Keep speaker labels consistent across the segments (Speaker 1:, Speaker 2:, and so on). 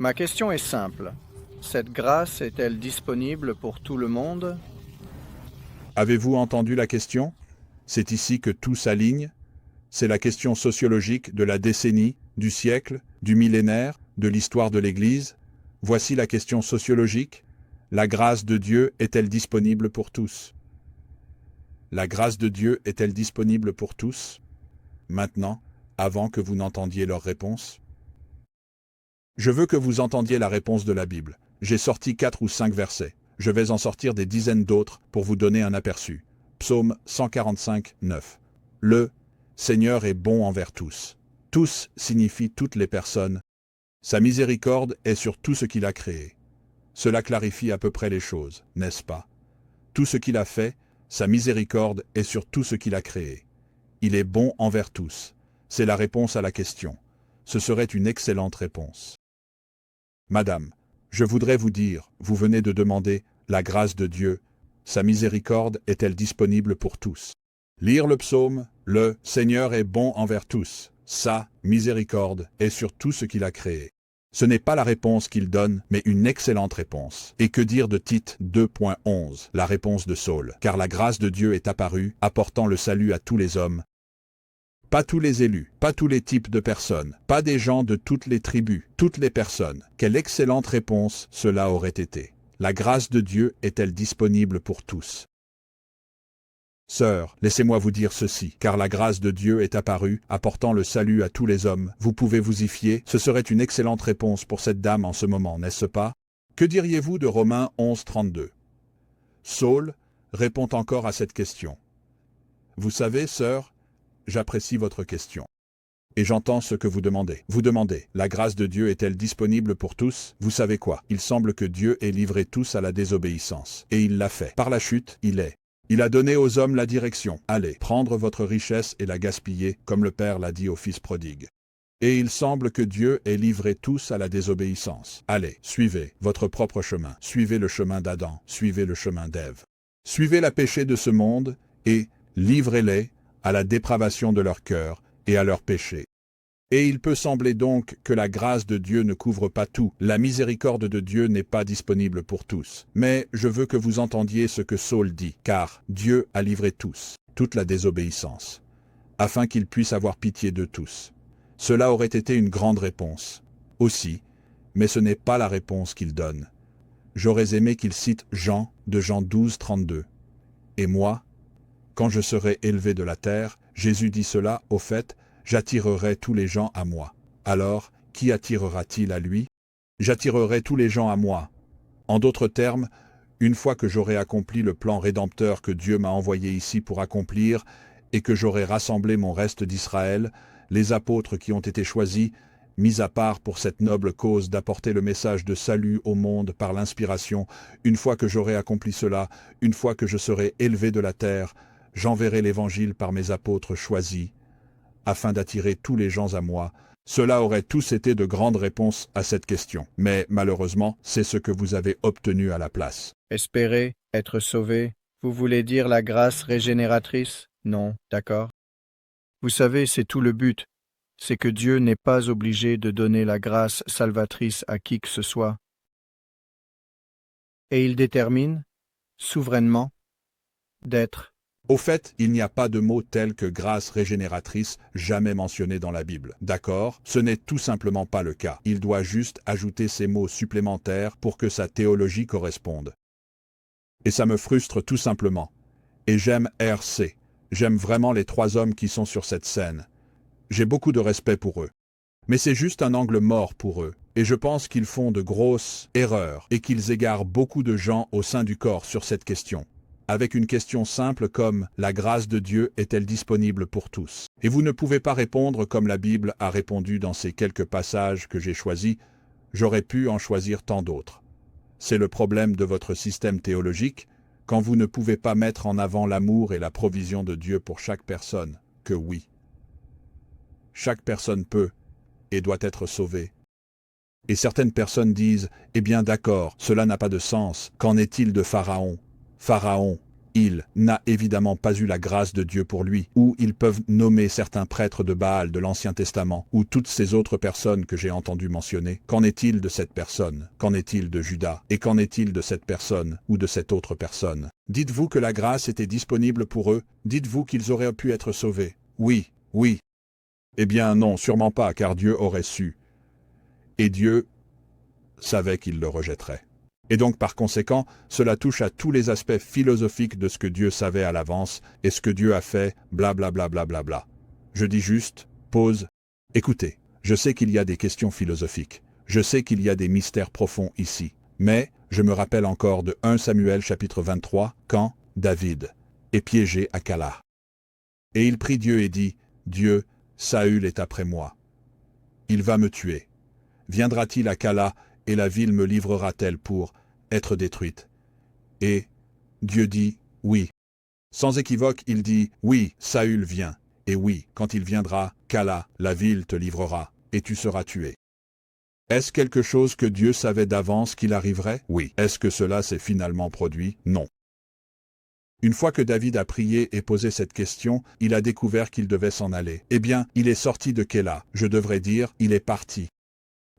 Speaker 1: Ma question est simple. Cette grâce est-elle disponible pour tout le monde?
Speaker 2: Avez-vous entendu la question? C'est ici que tout s'aligne. C'est la question sociologique de la décennie, du siècle, du millénaire, de l'histoire de l'Église. Voici la question sociologique. La grâce de Dieu est-elle disponible pour tous? La grâce de Dieu est-elle disponible pour tous? Maintenant, avant que vous n'entendiez leur réponse? Je veux que vous entendiez la réponse de la Bible. J'ai sorti 4 ou 5 versets. Je vais en sortir des dizaines d'autres pour vous donner un aperçu. Psaume 145, 9. Le Seigneur est bon envers tous. Tous signifie toutes les personnes. Sa miséricorde est sur tout ce qu'il a créé. Cela clarifie à peu près les choses, n'est-ce pas? Tout ce qu'il a fait, sa miséricorde est sur tout ce qu'il a créé. Il est bon envers tous. C'est la réponse à la question. Ce serait une excellente réponse. Madame, je voudrais vous dire, vous venez de demander la grâce de Dieu. Sa miséricorde est-elle disponible pour tous? Lire le psaume, le Seigneur est bon envers tous. Sa miséricorde est sur tout ce qu'il a créé. Ce n'est pas la réponse qu'il donne, mais une excellente réponse. Et que dire de Tite 2.11, la réponse de Saul? Car la grâce de Dieu est apparue, apportant le salut à tous les hommes. Pas tous les élus, pas tous les types de personnes, pas des gens de toutes les tribus, toutes les personnes. Quelle excellente réponse cela aurait été. La grâce de Dieu est-elle disponible pour tous? Sœurs, laissez-moi vous dire ceci, car la grâce de Dieu est apparue, apportant le salut à tous les hommes. Vous pouvez vous y fier, ce serait une excellente réponse pour cette dame en ce moment, n'est-ce pas? Que diriez-vous de Romains 11, 32? Saul répond encore à cette question. Vous savez, sœurs, j'apprécie votre question. Et j'entends ce que vous demandez. Vous demandez, la grâce de Dieu est-elle disponible pour tous? Vous savez quoi? Il semble que Dieu ait livré tous à la désobéissance. Et il l'a fait. Par la chute, il a donné aux hommes la direction. Allez, prendre votre richesse et la gaspiller, comme le Père l'a dit au Fils prodigue. Et il semble que Dieu ait livré tous à la désobéissance. Allez, suivez votre propre chemin. Suivez le chemin d'Adam. Suivez le chemin d'Ève. Suivez la péché de ce monde et livrez-les à la dépravation de leur cœur et à leur péché. Et il peut sembler donc que la grâce de Dieu ne couvre pas tout, la miséricorde de Dieu n'est pas disponible pour tous. Mais je veux que vous entendiez ce que Saul dit, car Dieu a livré tous, toute la désobéissance, afin qu'il puisse avoir pitié de tous. Cela aurait été une grande réponse, aussi, mais ce n'est pas la réponse qu'il donne. J'aurais aimé qu'il cite Jean, de Jean 12, 32. Et moi, quand je serai élevé de la terre, Jésus dit cela, au fait, j'attirerai tous les gens à moi. Alors, qui attirera-t-il à lui? J'attirerai tous les gens à moi. En d'autres termes, une fois que j'aurai accompli le plan rédempteur que Dieu m'a envoyé ici pour accomplir, et que j'aurai rassemblé mon reste d'Israël, les apôtres qui ont été choisis, mis à part pour cette noble cause d'apporter le message de salut au monde par l'inspiration, une fois que j'aurai accompli cela, une fois que je serai élevé de la terre, j'enverrai l'Évangile par mes apôtres choisis, afin d'attirer tous les gens à moi. Cela aurait tous été de grandes réponses à cette question. Mais malheureusement, c'est ce que vous avez obtenu à la place.
Speaker 1: Espérer, être sauvé, vous voulez dire la grâce régénératrice? Non, d'accord. Vous savez, c'est tout le but. C'est que Dieu n'est pas obligé de donner la grâce salvatrice à qui que ce soit. Et il détermine, souverainement, d'être.
Speaker 2: Au fait, il n'y a pas de mot tel que grâce régénératrice jamais mentionné dans la Bible. D'accord? Ce n'est tout simplement pas le cas. Il doit juste ajouter ces mots supplémentaires pour que sa théologie corresponde. Et ça me frustre tout simplement. Et j'aime RC. J'aime vraiment les 3 hommes qui sont sur cette scène. J'ai beaucoup de respect pour eux. Mais c'est juste un angle mort pour eux. Et je pense qu'ils font de grosses erreurs et qu'ils égarent beaucoup de gens au sein du corps sur cette question. Avec une question simple comme « La grâce de Dieu est-elle disponible pour tous ?» Et vous ne pouvez pas répondre comme la Bible a répondu dans ces quelques passages que j'ai choisis. J'aurais pu en choisir tant d'autres. C'est le problème de votre système théologique, quand vous ne pouvez pas mettre en avant l'amour et la provision de Dieu pour chaque personne, que oui. Chaque personne peut et doit être sauvée. Et certaines personnes disent « Eh bien d'accord, cela n'a pas de sens. Qu'en est-il de Pharaon ? Pharaon, Il n'a évidemment pas eu la grâce de Dieu pour lui, ou ils peuvent nommer certains prêtres de Baal de l'Ancien Testament, ou toutes ces autres personnes que j'ai entendu mentionner. Qu'en est-il de cette personne? Qu'en est-il de Judas? Et qu'en est-il de cette personne ou de cette autre personne? Dites-vous que la grâce était disponible pour eux? Dites-vous qu'ils auraient pu être sauvés? Oui, oui. Eh bien non, sûrement pas, car Dieu aurait su. Et Dieu savait qu'ils le rejetteraient. Et donc, par conséquent, cela touche à tous les aspects philosophiques de ce que Dieu savait à l'avance et ce que Dieu a fait, blablabla. Bla bla bla bla. Je dis juste, pause, écoutez, je sais qu'il y a des questions philosophiques, je sais qu'il y a des mystères profonds ici, mais je me rappelle encore de 1 Samuel chapitre 23, quand David est piégé à Kala. Et il prie Dieu et dit, Dieu, Saül est après moi. Il va me tuer. Viendra-t-il à Kala et la ville me livrera-t-elle pour être détruite? Et Dieu dit, oui. Sans équivoque, il dit, oui, Saül vient. Et oui, quand il viendra, Kala, la ville te livrera, et tu seras tué. Est-ce quelque chose que Dieu savait d'avance qu'il arriverait? Oui. Est-ce que cela s'est finalement produit? Non. Une fois que David a prié et posé cette question, il a découvert qu'il devait s'en aller. Eh bien, il est sorti de Kéla. Je devrais dire, il est parti.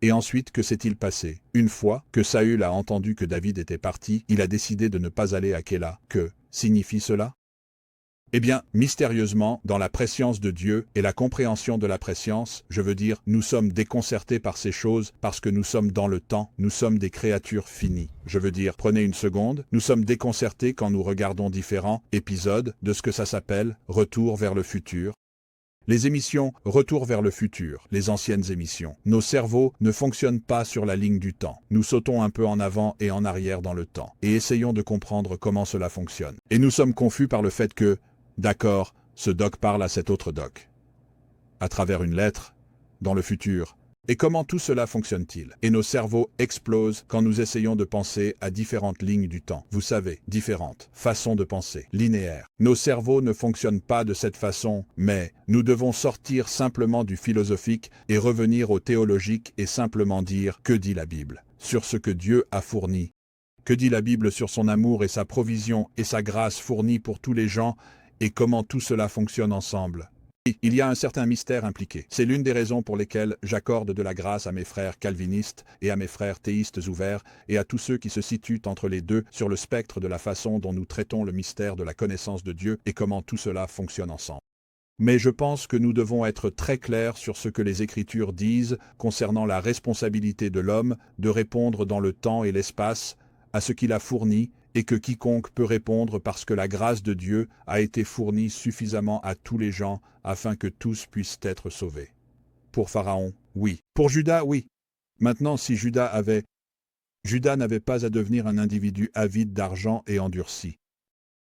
Speaker 2: Et ensuite, que s'est-il passé? Une fois que Saül a entendu que David était parti, il a décidé de ne pas aller à Kéla. Que signifie cela? Eh bien, mystérieusement, dans la prescience de Dieu et la compréhension de la prescience, je veux dire, nous sommes déconcertés par ces choses parce que nous sommes dans le temps, nous sommes des créatures finies. Je veux dire, prenez une seconde, nous sommes déconcertés quand nous regardons différents épisodes de ce que ça s'appelle « Retour vers le futur ». Les émissions Retour vers le futur, les anciennes émissions. Nos cerveaux ne fonctionnent pas sur la ligne du temps. Nous sautons un peu en avant et en arrière dans le temps et essayons de comprendre comment cela fonctionne. Et nous sommes confus par le fait que, d'accord, ce doc parle à cet autre doc. À travers une lettre, dans le futur. Et comment tout cela fonctionne-t-il? Et nos cerveaux explosent quand nous essayons de penser à différentes lignes du temps. Vous savez, différentes façons de penser, linéaires. Nos cerveaux ne fonctionnent pas de cette façon, mais nous devons sortir simplement du philosophique et revenir au théologique et simplement dire « Que dit la Bible ?» sur ce que Dieu a fourni. Que dit la Bible sur son amour et sa provision et sa grâce fournie pour tous les gens et comment tout cela fonctionne ensemble? Il y a un certain mystère impliqué. C'est l'une des raisons pour lesquelles j'accorde de la grâce à mes frères calvinistes et à mes frères théistes ouverts et à tous ceux qui se situent entre les deux sur le spectre de la façon dont nous traitons le mystère de la connaissance de Dieu et comment tout cela fonctionne ensemble. Mais je pense que nous devons être très clairs sur ce que les Écritures disent concernant la responsabilité de l'homme de répondre dans le temps et l'espace à ce qu'il a fourni et que quiconque peut répondre parce que la grâce de Dieu a été fournie suffisamment à tous les gens afin que tous puissent être sauvés. Pour Pharaon, oui. Pour Judas, oui. Maintenant, si Judas n'avait pas à devenir un individu avide d'argent et endurci.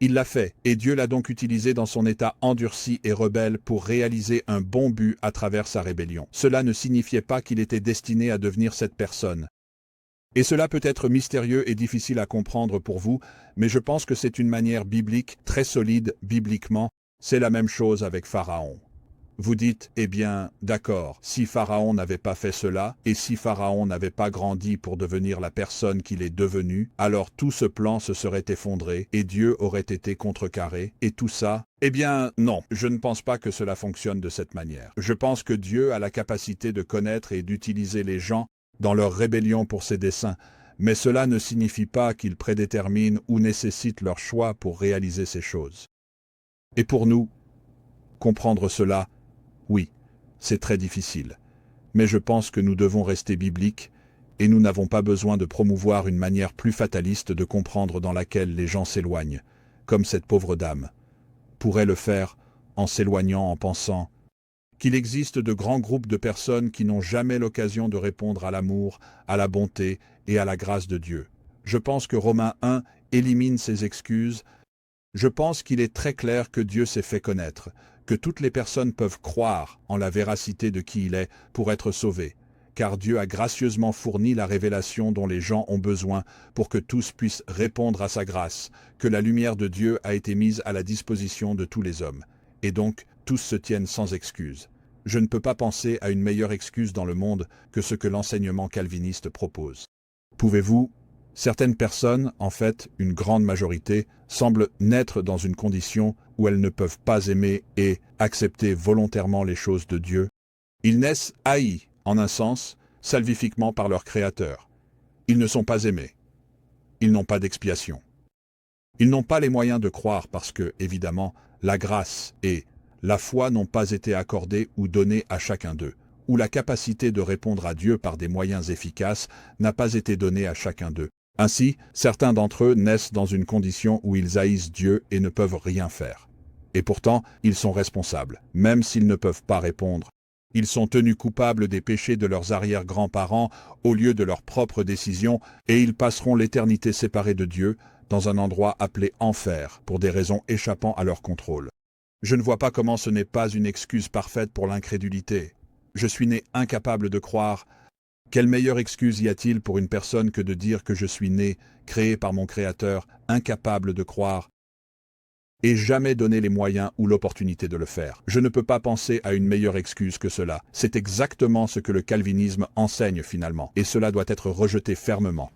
Speaker 2: Il l'a fait, et Dieu l'a donc utilisé dans son état endurci et rebelle pour réaliser un bon but à travers sa rébellion. Cela ne signifiait pas qu'il était destiné à devenir cette personne. Et cela peut être mystérieux et difficile à comprendre pour vous, mais je pense que c'est une manière biblique, très solide bibliquement. C'est la même chose avec Pharaon. Vous dites, eh bien, d'accord, si Pharaon n'avait pas fait cela, et si Pharaon n'avait pas grandi pour devenir la personne qu'il est devenu, alors tout ce plan se serait effondré, et Dieu aurait été contrecarré, et tout ça. Eh bien, non, je ne pense pas que cela fonctionne de cette manière. Je pense que Dieu a la capacité de connaître et d'utiliser les gens dans leur rébellion pour ses desseins, mais cela ne signifie pas qu'il prédétermine ou nécessite leur choix pour réaliser ces choses. Et pour nous, comprendre cela, oui, c'est très difficile, mais je pense que nous devons rester bibliques et nous n'avons pas besoin de promouvoir une manière plus fataliste de comprendre dans laquelle les gens s'éloignent, comme cette pauvre dame pourrait le faire en s'éloignant en pensant qu'il existe de grands groupes de personnes qui n'ont jamais l'occasion de répondre à l'amour, à la bonté et à la grâce de Dieu. Je pense que Romains 1 élimine ces excuses. Je pense qu'il est très clair que Dieu s'est fait connaître, que toutes les personnes peuvent croire en la véracité de qui il est pour être sauvées, car Dieu a gracieusement fourni la révélation dont les gens ont besoin pour que tous puissent répondre à sa grâce, que la lumière de Dieu a été mise à la disposition de tous les hommes. Et donc, tous se tiennent sans excuse. Je ne peux pas penser à une meilleure excuse dans le monde que ce que l'enseignement calviniste propose. Pouvez-vous, Certaines personnes, en fait, une grande majorité, semblent naître dans une condition où elles ne peuvent pas aimer et accepter volontairement les choses de Dieu. Ils naissent haïs, en un sens, salvifiquement par leur Créateur. Ils ne sont pas aimés. Ils n'ont pas d'expiation. Ils n'ont pas les moyens de croire parce que, évidemment, la grâce et la foi n'ont pas été accordées ou données à chacun d'eux, ou la capacité de répondre à Dieu par des moyens efficaces n'a pas été donnée à chacun d'eux. Ainsi, certains d'entre eux naissent dans une condition où ils haïssent Dieu et ne peuvent rien faire. Et pourtant, ils sont responsables, même s'ils ne peuvent pas répondre. Ils sont tenus coupables des péchés de leurs arrière-grands-parents au lieu de leurs propres décisions, et ils passeront l'éternité séparés de Dieu, dans un endroit appelé enfer, pour des raisons échappant à leur contrôle. Je ne vois pas comment ce n'est pas une excuse parfaite pour l'incrédulité. Je suis né incapable de croire. Quelle meilleure excuse y a-t-il pour une personne que de dire que je suis né, créé par mon Créateur, incapable de croire, et jamais donné les moyens ou l'opportunité de le faire? Je ne peux pas penser à une meilleure excuse que cela. C'est exactement ce que le calvinisme enseigne finalement, et cela doit être rejeté fermement.